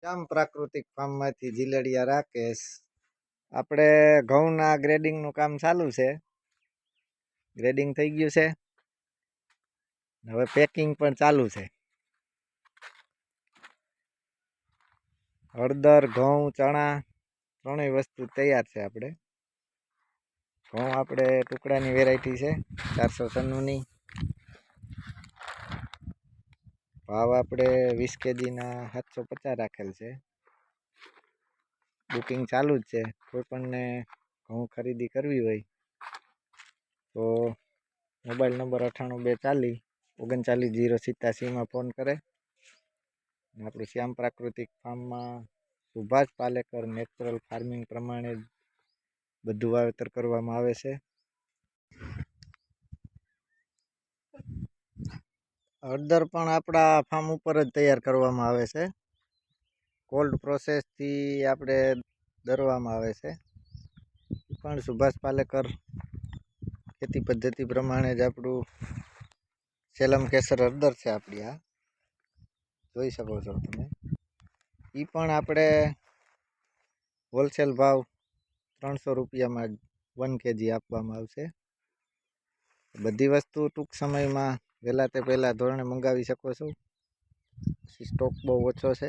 શ્યામ પ્રાકૃતિક ફાર્મમાંથી જીલડિયા રાકેશ. આપણે ઘઉંના ગ્રેડિંગનું કામ ચાલુ છે. ગ્રેડિંગ થઈ ગયું છે, હવે પેકિંગ પણ ચાલુ છે. હળદર, ઘઉં, ચણા ત્રણેય વસ્તુ તૈયાર છે. ઘઉં આપણે ટુકડાની વેરાયટી છે 496ની. ભાવ આપણે 20 kgના 750 રાખેલ છે. બુકિંગ ચાલુ જ છે. કોઈ પણને ઘઉં ખરીદી કરવી હોય તો મોબાઈલ નંબર 98240 39 087 ફોન કરે. આપણું શ્યામ પ્રાકૃતિક ફાર્મમાં સુભાષ પાલેકર નેચરલ ફાર્મિંગ પ્રમાણે બધું વાવેતર કરવામાં આવે છે. હળદર પણ આપણા ફાર્મ ઉપર જ તૈયાર કરવામાં આવે છે. કોલ્ડ પ્રોસેસથી આપણે દરવામાં આવે છે. પણ સુભાષ પાલેકર ખેતી પદ્ધતિ પ્રમાણે જ આપણું સેલમ કેસર હળદર છે. આપણી આ જોઈ શકો છો તમે. એ પણ આપણે હોલસેલ ભાવ 300 રૂપિયામાં 1 kg આપવામાં આવશે. બધી વસ્તુ ટૂંક સમયમાં વહેલા તે પહેલાં ધોરણે મંગાવી શકો છો. સ્ટોક બહુ ઓછો છે.